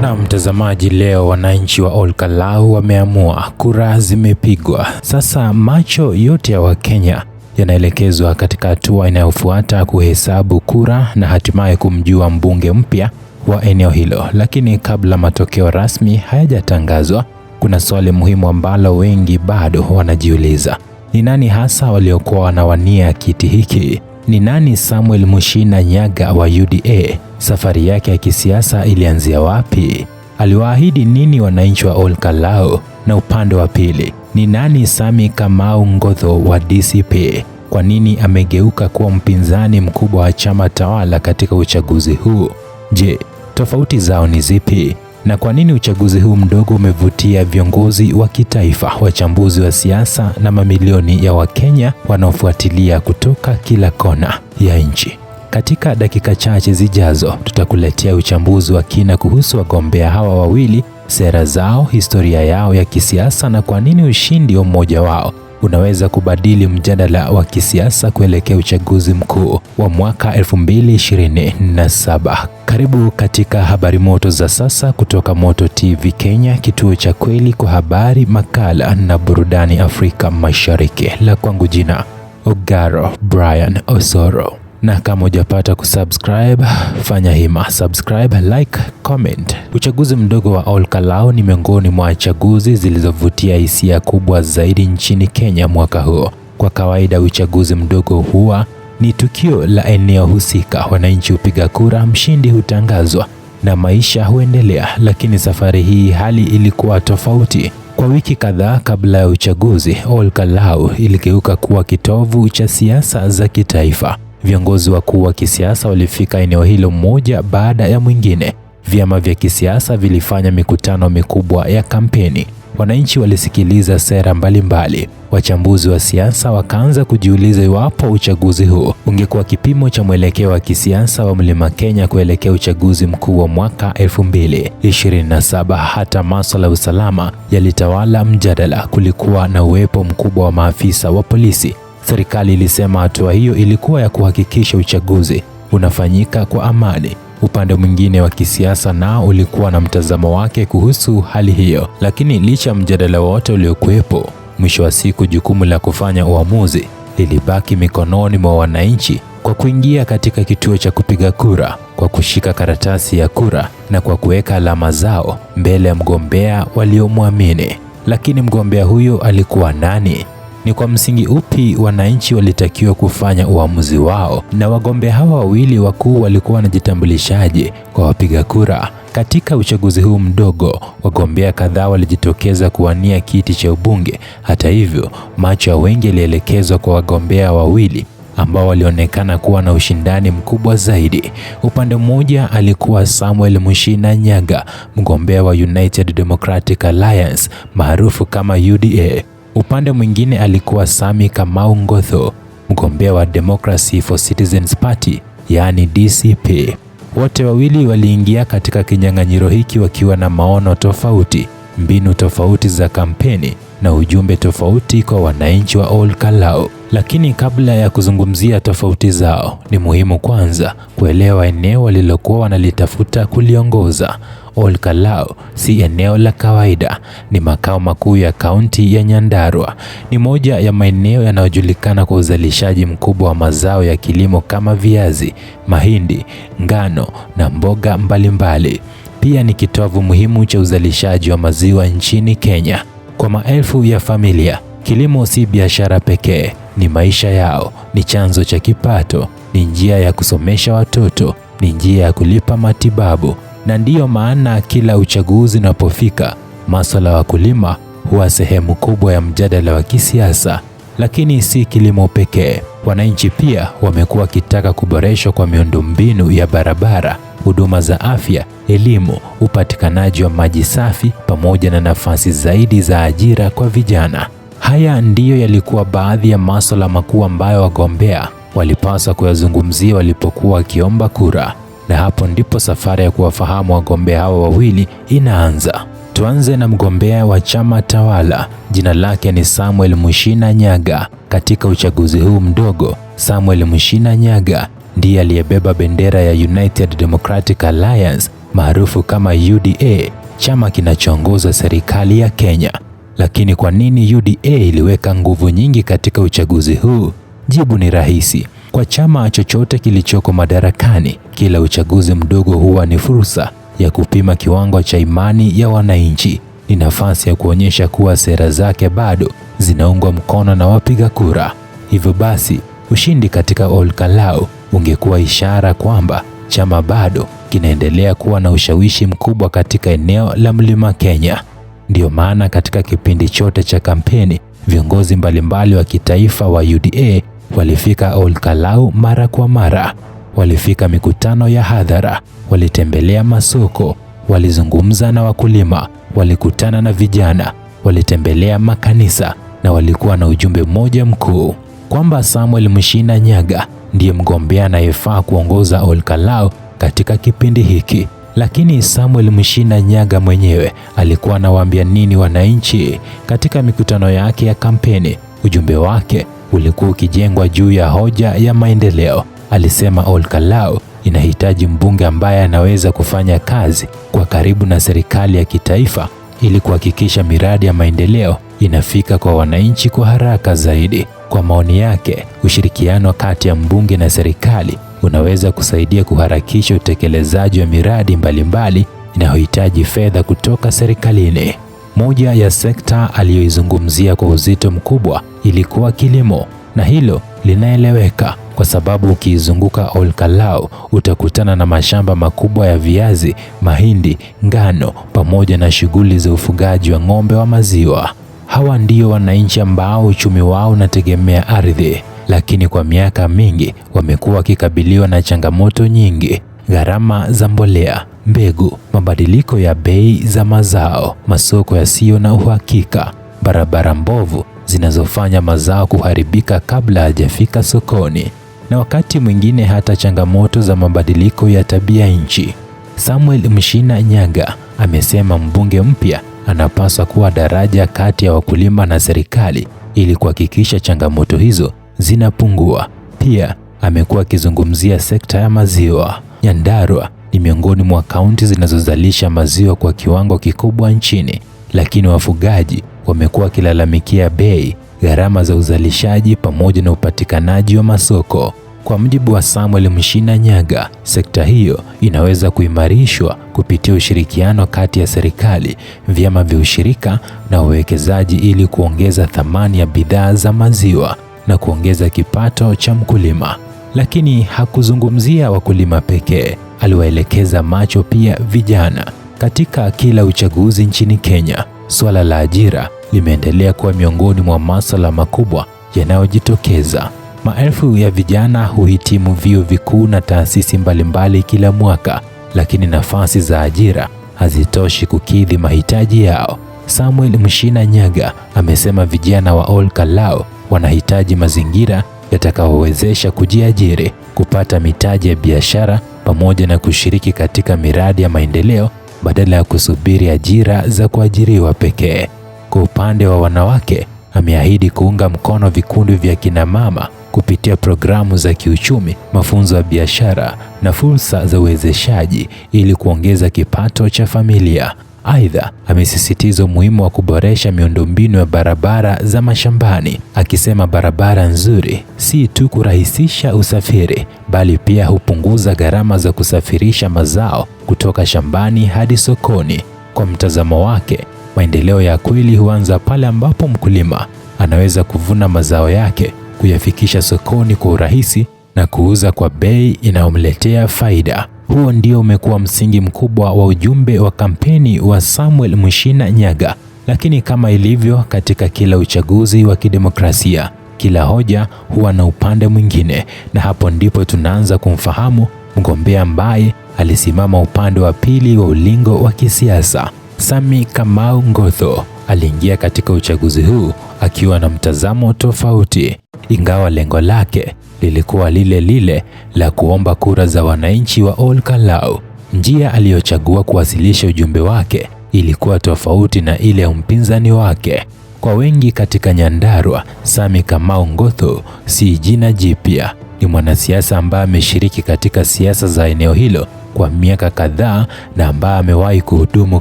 Na mtazamaji, leo wananchi wa Olkalau wameamua, kura zimepigwa. Sasa macho yote ya Wakenya yanaelekezwa katika hatua inayofuata, kuhesabu kura na hatimaye kumjua mbunge mpya wa eneo hilo. Lakini kabla matokeo rasmi hayajatangazwa, kuna swali muhimu ambalo wengi bado wanajiuliza. Ni nani hasa waliokuwa wanawania kiti hiki? Ni nani Samuel Mushina Nyaga wa UDA? Safari yake ya kisiasa ilianzia wapi? Aliwaahidi nini wananchi wa Olkalau? Na upande wa pili, ni nani Sami Kamau Ngotho wa DCP? Kwa nini amegeuka kuwa mpinzani mkubwa wa chama tawala katika uchaguzi huu? Je, tofauti zao ni zipi? Na kwa nini uchaguzi huu mdogo umevutia viongozi wa kitaifa, wachambuzi wa siasa na mamilioni ya Wakenya wanaofuatilia kutoka kila kona ya nchi? Katika dakika chache zijazo, tutakuletea uchambuzi wa kina kuhusu wagombea hawa wawili, sera zao, historia yao ya kisiasa na kwa nini ushindi wa mmoja wao unaweza kubadili mjadala wa kisiasa kuelekea uchaguzi mkuu wa mwaka 2027. Karibu katika habari moto za sasa kutoka Moto TV Kenya, kituo cha kweli kwa habari, makala na burudani Afrika Mashariki. La kwangu jina Ogaro Brian Osoro. Na kama hujapata kusubscribe, fanya hima, subscribe, like, comment. Uchaguzi mdogo wa Olkalau ni miongoni mwa chaguzi zilizovutia hisia kubwa zaidi nchini Kenya mwaka huo. Kwa kawaida uchaguzi mdogo huwa ni tukio la eneo husika, wananchi hupiga kura, mshindi hutangazwa na maisha huendelea. Lakini safari hii hali ilikuwa tofauti. Kwa wiki kadhaa kabla ya uchaguzi, Olkalau iligeuka kuwa kitovu cha siasa za kitaifa. Viongozi wakuu wa kisiasa walifika eneo hilo mmoja baada ya mwingine. Vyama vya kisiasa vilifanya mikutano mikubwa ya kampeni. Wananchi walisikiliza sera mbalimbali. Wachambuzi wa siasa wakaanza kujiuliza iwapo uchaguzi huu ungekuwa kipimo cha mwelekeo wa kisiasa wa Mlima Kenya kuelekea uchaguzi mkuu wa mwaka 2027. Hata masuala ya usalama yalitawala mjadala. Kulikuwa na uwepo mkubwa wa maafisa wa polisi. Serikali ilisema hatua hiyo ilikuwa ya kuhakikisha uchaguzi unafanyika kwa amani. Upande mwingine wa kisiasa nao ulikuwa na mtazamo wake kuhusu hali hiyo. Lakini licha ya mjadala wote uliokuwepo, mwisho wa siku jukumu la kufanya uamuzi lilibaki mikononi mwa wananchi, kwa kuingia katika kituo cha kupiga kura, kwa kushika karatasi ya kura na kwa kuweka alama zao mbele ya mgombea waliomwamini. Lakini mgombea huyo alikuwa nani? Ni kwa msingi upi wananchi walitakiwa kufanya uamuzi wao? Na wagombea hawa wawili wakuu walikuwa wanajitambulishaje kwa wapiga kura? Katika uchaguzi huu mdogo, wagombea kadhaa walijitokeza kuwania kiti cha ubunge. Hata hivyo, macho ya wengi yalielekezwa kwa wagombea wawili ambao walionekana kuwa na ushindani mkubwa zaidi. Upande mmoja alikuwa Samuel Mushina Nyaga, mgombea wa United Democratic Alliance maarufu kama UDA. Upande mwingine alikuwa Sami Kamau Ngotho, mgombea wa Democracy for Citizens Party, yaani DCP. Wote wawili waliingia katika kinyang'anyiro hiki wakiwa na maono tofauti, mbinu tofauti za kampeni na ujumbe tofauti kwa wananchi wa Olkalau. Lakini kabla ya kuzungumzia tofauti zao, ni muhimu kwanza kuelewa eneo walilokuwa wanalitafuta kuliongoza. Olkalau si eneo la kawaida, ni makao makuu ya kaunti ya Nyandarua. Ni moja ya maeneo yanayojulikana kwa uzalishaji mkubwa wa mazao ya kilimo kama viazi, mahindi, ngano na mboga mbalimbali. Pia ni kitovu muhimu cha uzalishaji wa maziwa nchini Kenya. Kwa maelfu ya familia, kilimo si biashara pekee, ni maisha yao, ni chanzo cha kipato, ni njia ya kusomesha watoto, ni njia ya kulipa matibabu. Na ndiyo maana kila uchaguzi unapofika, masuala ya wakulima huwa sehemu kubwa ya mjadala wa kisiasa. Lakini si kilimo pekee. Wananchi pia wamekuwa wakitaka kuboreshwa kwa miundombinu ya barabara, huduma za afya, elimu, upatikanaji wa maji safi pamoja na nafasi zaidi za ajira kwa vijana. Haya ndiyo yalikuwa baadhi ya masuala makuu ambayo wagombea walipaswa kuyazungumzia walipokuwa wakiomba kura. Na hapo ndipo safari ya kuwafahamu wagombea hao wawili inaanza. Tuanze na mgombea wa chama tawala. Jina lake ni Samuel Mushina Nyaga. Katika uchaguzi huu mdogo, Samuel Mushina Nyaga ndiye aliyebeba bendera ya United Democratic Alliance maarufu kama UDA, chama kinachoongoza serikali ya Kenya. Lakini kwa nini UDA iliweka nguvu nyingi katika uchaguzi huu? Jibu ni rahisi. Kwa chama chochote kilichoko madarakani, kila uchaguzi mdogo huwa ni fursa ya kupima kiwango cha imani ya wananchi. Ni nafasi ya kuonyesha kuwa sera zake bado zinaungwa mkono na wapiga kura. Hivyo basi, ushindi katika Ol Kalou ungekuwa ishara kwamba chama bado kinaendelea kuwa na ushawishi mkubwa katika eneo la Mlima Kenya. Ndiyo maana katika kipindi chote cha kampeni, viongozi mbalimbali wa kitaifa wa UDA walifika Ol Kalou mara kwa mara. Walifika mikutano ya hadhara, walitembelea masoko, walizungumza na wakulima, walikutana na vijana, walitembelea makanisa na walikuwa na ujumbe mmoja mkuu, kwamba Samuel Mushina Nyaga ndiye mgombea anayefaa kuongoza Ol Kalou katika kipindi hiki. Lakini Samuel Mushina Nyaga mwenyewe alikuwa anawaambia nini wananchi katika mikutano yake ya kampeni? Ujumbe wake ulikuwa ukijengwa juu ya hoja ya maendeleo. Alisema Ol Kalou inahitaji mbunge ambaye anaweza kufanya kazi kwa karibu na serikali ya kitaifa ili kuhakikisha miradi ya maendeleo inafika kwa wananchi kwa haraka zaidi. Kwa maoni yake, ushirikiano kati ya mbunge na serikali unaweza kusaidia kuharakisha utekelezaji wa miradi mbalimbali inayohitaji fedha kutoka serikalini. Moja ya sekta aliyoizungumzia kwa uzito mkubwa ilikuwa kilimo, na hilo linaeleweka kwa sababu ukizunguka Ol Kalou utakutana na mashamba makubwa ya viazi, mahindi, ngano pamoja na shughuli za ufugaji wa ng'ombe wa maziwa. Hawa ndio wananchi ambao uchumi wao unategemea ardhi, lakini kwa miaka mingi wamekuwa wakikabiliwa na changamoto nyingi: gharama za mbolea, mbegu, mabadiliko ya bei za mazao, masoko yasiyo na uhakika, barabara mbovu zinazofanya mazao kuharibika kabla hajafika sokoni, na wakati mwingine hata changamoto za mabadiliko ya tabia nchi. Samuel Mushina Nyaga amesema mbunge mpya anapaswa kuwa daraja kati ya wakulima na serikali ili kuhakikisha changamoto hizo zinapungua. Pia amekuwa akizungumzia sekta ya maziwa. Nyandarua ni miongoni mwa kaunti zinazozalisha maziwa kwa kiwango kikubwa nchini, lakini wafugaji wamekuwa wakilalamikia bei, gharama za uzalishaji pamoja na upatikanaji wa masoko. Kwa mujibu wa Samuel Mushina Nyaga, sekta hiyo inaweza kuimarishwa kupitia ushirikiano kati ya serikali, vyama vya ushirika na wawekezaji ili kuongeza thamani ya bidhaa za maziwa na kuongeza kipato cha mkulima. Lakini hakuzungumzia wakulima pekee, aliwaelekeza macho pia vijana. Katika kila uchaguzi nchini Kenya, swala la ajira limeendelea kuwa miongoni mwa masuala makubwa yanayojitokeza. Maelfu ya vijana huhitimu vyuo vikuu na taasisi mbalimbali kila mwaka, lakini nafasi za ajira hazitoshi kukidhi mahitaji yao. Samuel Mushina Nyaga amesema vijana wa Ol Kalou wanahitaji mazingira yatakayowezesha kujiajiri, kupata mitaji ya biashara pamoja na kushiriki katika miradi ya maendeleo badala ya kusubiri ajira za kuajiriwa pekee. Kwa upande wa wanawake, ameahidi kuunga mkono vikundi vya kina mama kupitia programu za kiuchumi, mafunzo ya biashara na fursa za uwezeshaji ili kuongeza kipato cha familia. Aidha, amesisitiza umuhimu wa kuboresha miundombinu ya barabara za mashambani, akisema barabara nzuri si tu kurahisisha usafiri, bali pia hupunguza gharama za kusafirisha mazao kutoka shambani hadi sokoni. Kwa mtazamo wake, maendeleo ya kweli huanza pale ambapo mkulima anaweza kuvuna mazao yake, kuyafikisha sokoni kwa urahisi na kuuza kwa bei inayomletea faida. Huo ndio umekuwa msingi mkubwa wa ujumbe wa kampeni wa Samuel Mushina Nyaga. Lakini kama ilivyo katika kila uchaguzi wa kidemokrasia, kila hoja huwa na upande mwingine, na hapo ndipo tunaanza kumfahamu mgombea ambaye alisimama upande wa pili wa ulingo wa kisiasa. Sami Kamau Ngotho aliingia katika uchaguzi huu akiwa na mtazamo tofauti, ingawa lengo lake lilikuwa lile lile la kuomba kura za wananchi wa Ol Kalou. Njia aliyochagua kuwasilisha ujumbe wake ilikuwa tofauti na ile ya mpinzani wake. Kwa wengi katika Nyandarua, Sami Kamau Ngotho si jina jipya. Ni mwanasiasa ambaye ameshiriki katika siasa za eneo hilo kwa miaka kadhaa na ambaye amewahi kuhudumu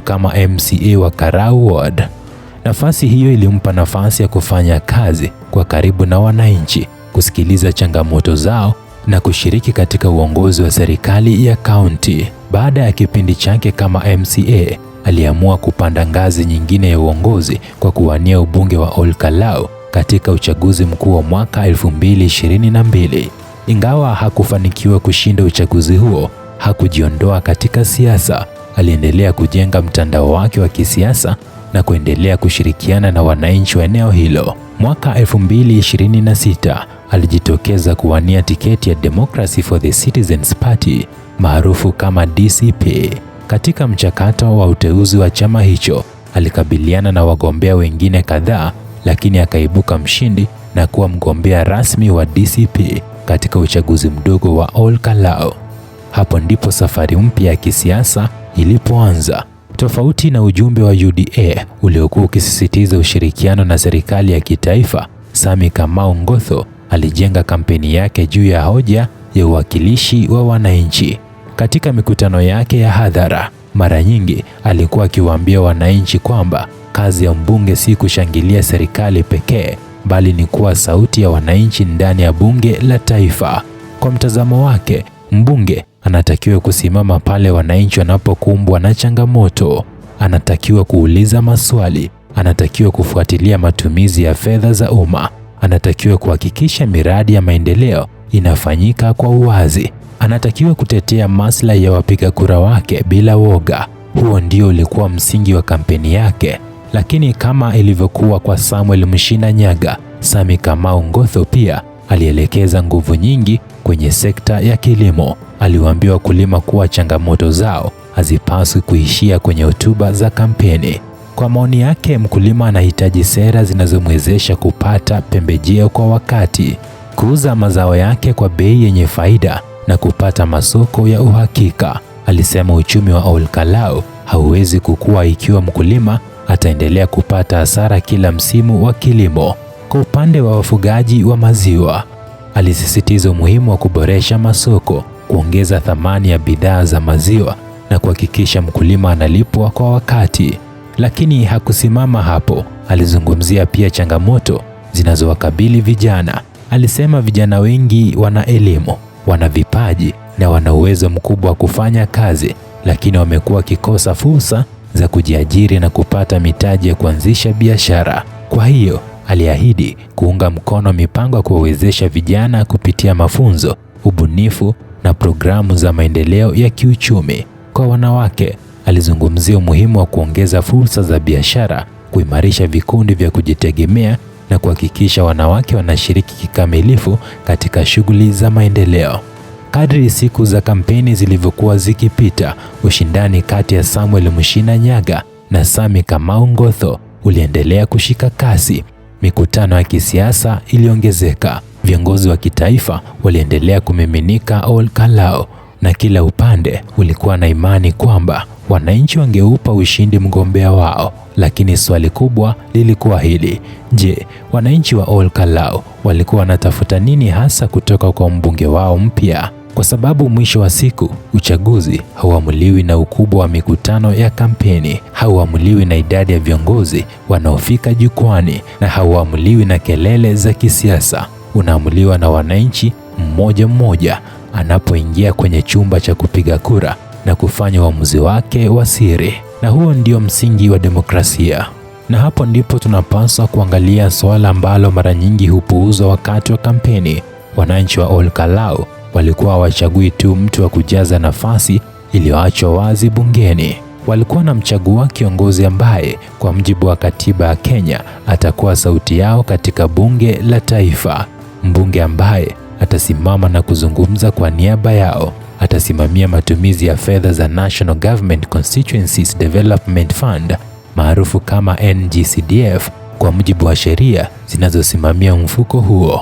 kama MCA wa Karau Ward. Nafasi hiyo ilimpa nafasi ya kufanya kazi kwa karibu na wananchi, kusikiliza changamoto zao na kushiriki katika uongozi wa serikali ya kaunti. Baada ya kipindi chake kama MCA, aliamua kupanda ngazi nyingine ya uongozi kwa kuwania ubunge wa Ol Kalou katika uchaguzi mkuu wa mwaka 2022. Ingawa hakufanikiwa kushinda uchaguzi huo, hakujiondoa katika siasa. Aliendelea kujenga mtandao wake wa kisiasa na kuendelea kushirikiana na wananchi wa eneo hilo. Mwaka 2026 alijitokeza kuwania tiketi ya Democracy for the Citizens Party maarufu kama DCP. Katika mchakato wa uteuzi wa chama hicho, alikabiliana na wagombea wengine kadhaa, lakini akaibuka mshindi na kuwa mgombea rasmi wa DCP katika uchaguzi mdogo wa Ol Kalou. Hapo ndipo safari mpya ya kisiasa ilipoanza. Tofauti na ujumbe wa UDA uliokuwa ukisisitiza ushirikiano na serikali ya kitaifa, Sami Kamau Ngotho alijenga kampeni yake juu ya hoja ya uwakilishi wa wananchi. Katika mikutano yake ya hadhara, mara nyingi alikuwa akiwaambia wananchi kwamba kazi ya mbunge si kushangilia serikali pekee, bali ni kuwa sauti ya wananchi ndani ya bunge la taifa. Kwa mtazamo wake, mbunge anatakiwa kusimama pale wananchi wanapokumbwa na changamoto, anatakiwa kuuliza maswali, anatakiwa kufuatilia matumizi ya fedha za umma, anatakiwa kuhakikisha miradi ya maendeleo inafanyika kwa uwazi, anatakiwa kutetea maslahi ya wapiga kura wake bila woga. Huo ndio ulikuwa msingi wa kampeni yake. Lakini kama ilivyokuwa kwa Samuel Mushina Nyaga, Sami Kamau Ngotho pia alielekeza nguvu nyingi kwenye sekta ya kilimo. Aliwaambia wakulima kuwa changamoto zao hazipaswi kuishia kwenye hotuba za kampeni. Kwa maoni yake, mkulima anahitaji sera zinazomwezesha kupata pembejeo kwa wakati, kuuza mazao yake kwa bei yenye faida na kupata masoko ya uhakika. Alisema uchumi wa Ol Kalou hauwezi kukua ikiwa mkulima ataendelea kupata hasara kila msimu wa kilimo. Kwa upande wa wafugaji wa maziwa, alisisitiza umuhimu wa kuboresha masoko, kuongeza thamani ya bidhaa za maziwa na kuhakikisha mkulima analipwa kwa wakati. Lakini hakusimama hapo. Alizungumzia pia changamoto zinazowakabili vijana. Alisema vijana wengi wana elimu, wana vipaji na wana uwezo mkubwa wa kufanya kazi, lakini wamekuwa wakikosa fursa za kujiajiri na kupata mitaji ya kuanzisha biashara. Kwa hiyo aliahidi kuunga mkono mipango ya kuwawezesha vijana kupitia mafunzo, ubunifu na programu za maendeleo ya kiuchumi. Kwa wanawake, alizungumzia umuhimu wa kuongeza fursa za biashara, kuimarisha vikundi vya kujitegemea na kuhakikisha wanawake wanashiriki kikamilifu katika shughuli za maendeleo. Kadri siku za kampeni zilivyokuwa zikipita, ushindani kati ya Samuel Mushina Nyaga na Sami Kamau Ngotho uliendelea kushika kasi. Mikutano ya kisiasa iliongezeka. Viongozi wa kitaifa waliendelea kumiminika Ol Kalou na kila upande ulikuwa na imani kwamba wananchi wangeupa ushindi mgombea wao. Lakini swali kubwa lilikuwa hili: je, wananchi wa Ol Kalou walikuwa wanatafuta nini hasa kutoka kwa mbunge wao mpya? Kwa sababu mwisho wa siku, uchaguzi hauamuliwi na ukubwa wa mikutano ya kampeni, hauamuliwi na idadi ya viongozi wanaofika jukwani, na hauamuliwi na kelele za kisiasa. Unaamuliwa na wananchi mmoja mmoja anapoingia kwenye chumba cha kupiga kura na kufanya uamuzi wake wa siri. Na huo ndio msingi wa demokrasia. Na hapo ndipo tunapaswa kuangalia swala ambalo mara nyingi hupuuzwa wakati wa kampeni. Wananchi wa Ol Kalou walikuwa hawachagui tu mtu wa kujaza nafasi iliyoachwa wazi bungeni. Walikuwa wanamchagua kiongozi ambaye kwa mujibu wa katiba ya Kenya atakuwa sauti yao katika bunge la taifa. Mbunge ambaye atasimama na kuzungumza kwa niaba yao, atasimamia matumizi ya fedha za National Government Constituencies Development Fund maarufu kama NGCDF kwa mujibu wa sheria zinazosimamia mfuko huo.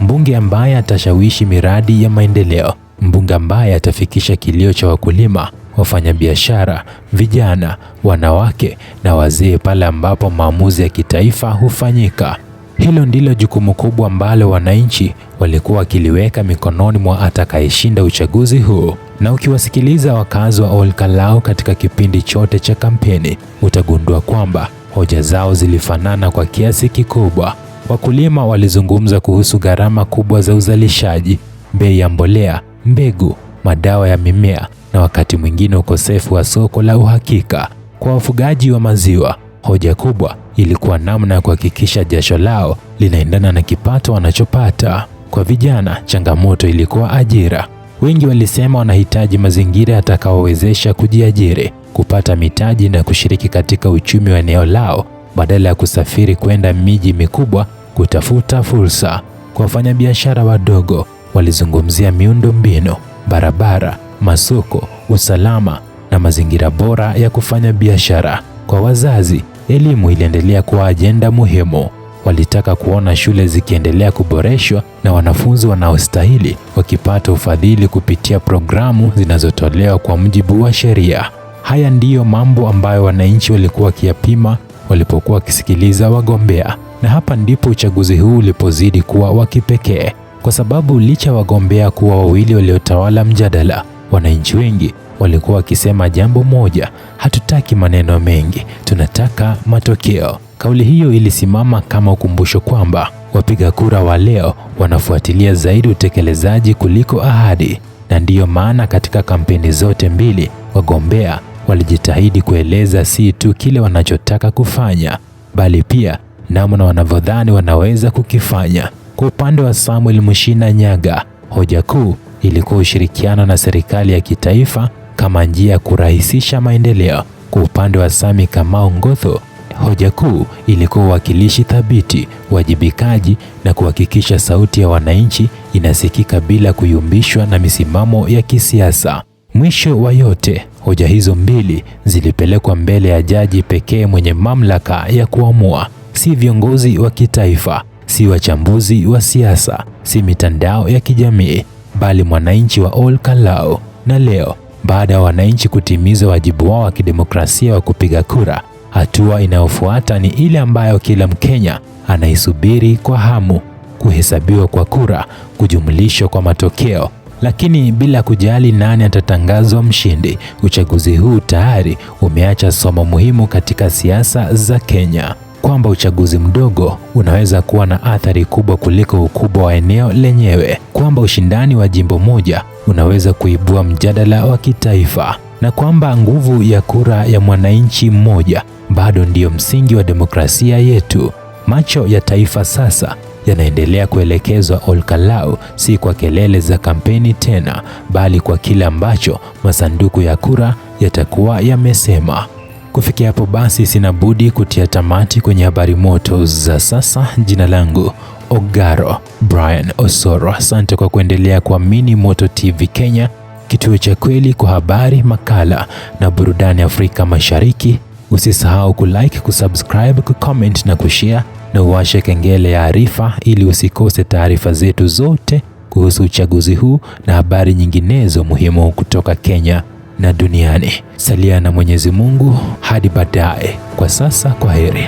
Mbunge ambaye atashawishi miradi ya maendeleo, mbunge ambaye atafikisha kilio cha wakulima, wafanyabiashara, vijana, wanawake na wazee pale ambapo maamuzi ya kitaifa hufanyika. Hilo ndilo jukumu kubwa ambalo wananchi walikuwa wakiliweka mikononi mwa atakayeshinda uchaguzi huu. Na ukiwasikiliza wakazi wa Ol-Kalou katika kipindi chote cha kampeni, utagundua kwamba hoja zao zilifanana kwa kiasi kikubwa. Wakulima walizungumza kuhusu gharama kubwa za uzalishaji, bei ya mbolea, mbegu, madawa ya mimea na wakati mwingine ukosefu wa soko la uhakika. Kwa wafugaji wa maziwa, hoja kubwa ilikuwa namna ya kuhakikisha jasho lao linaendana na kipato wanachopata. Kwa vijana, changamoto ilikuwa ajira. Wengi walisema wanahitaji mazingira yatakayowawezesha kujiajiri, kupata mitaji na kushiriki katika uchumi wa eneo lao badala ya kusafiri kwenda miji mikubwa kutafuta fursa. Kwa wafanyabiashara wadogo, walizungumzia miundo mbinu, barabara, masoko, usalama na mazingira bora ya kufanya biashara. Kwa wazazi, elimu iliendelea kuwa ajenda muhimu. Walitaka kuona shule zikiendelea kuboreshwa na wanafunzi wanaostahili wakipata ufadhili kupitia programu zinazotolewa kwa mujibu wa sheria. Haya ndiyo mambo ambayo wananchi walikuwa wakiyapima walipokuwa wakisikiliza wagombea. Na hapa ndipo uchaguzi huu ulipozidi kuwa wa kipekee, kwa sababu licha wagombea kuwa wawili waliotawala mjadala, wananchi wengi walikuwa wakisema jambo moja: hatutaki maneno mengi, tunataka matokeo. Kauli hiyo ilisimama kama ukumbusho kwamba wapiga kura wa leo wanafuatilia zaidi utekelezaji kuliko ahadi. Na ndiyo maana katika kampeni zote mbili, wagombea walijitahidi kueleza si tu kile wanachotaka kufanya, bali pia namna wanavyodhani wanaweza kukifanya. Kwa upande wa Samuel Mushina Nyaga, hoja kuu ilikuwa ushirikiano na serikali ya kitaifa kama njia ya kurahisisha maendeleo. Kwa upande wa Sami Kamau Ngotho, hoja kuu ilikuwa uwakilishi thabiti, uwajibikaji na kuhakikisha sauti ya wananchi inasikika bila kuyumbishwa na misimamo ya kisiasa. Mwisho wa yote, hoja hizo mbili zilipelekwa mbele ya jaji pekee mwenye mamlaka ya kuamua, si viongozi wa kitaifa, si wachambuzi wa siasa, si mitandao ya kijamii, bali mwananchi wa Ol-Kalou. Na leo, baada ya wananchi kutimiza wajibu wao wa kidemokrasia wa kupiga kura, hatua inayofuata ni ile ambayo kila Mkenya anaisubiri kwa hamu: kuhesabiwa kwa kura, kujumlishwa kwa matokeo. Lakini bila kujali nani atatangazwa mshindi, uchaguzi huu tayari umeacha somo muhimu katika siasa za Kenya, kwamba uchaguzi mdogo unaweza kuwa na athari kubwa kuliko ukubwa wa eneo lenyewe, kwamba ushindani wa jimbo moja unaweza kuibua mjadala wa kitaifa, na kwamba nguvu ya kura ya mwananchi mmoja bado ndiyo msingi wa demokrasia yetu. Macho ya taifa sasa yanaendelea kuelekezwa Ol-Kalou, si kwa kelele za kampeni tena, bali kwa kile ambacho masanduku ya kura yatakuwa yamesema. Kufikia hapo basi, sina budi kutia tamati kwenye habari moto za sasa. Jina langu Ogaro Brian Osoro. Asante kwa kuendelea kuamini Moto TV Kenya, kituo cha kweli kwa habari, makala na burudani Afrika Mashariki. Usisahau kulike, kusubscribe, kucomment na kushare, na uwashe kengele ya arifa ili usikose taarifa zetu zote kuhusu uchaguzi huu na habari nyinginezo muhimu kutoka Kenya na duniani. Salia na Mwenyezi Mungu hadi baadaye. Kwa sasa, kwa heri.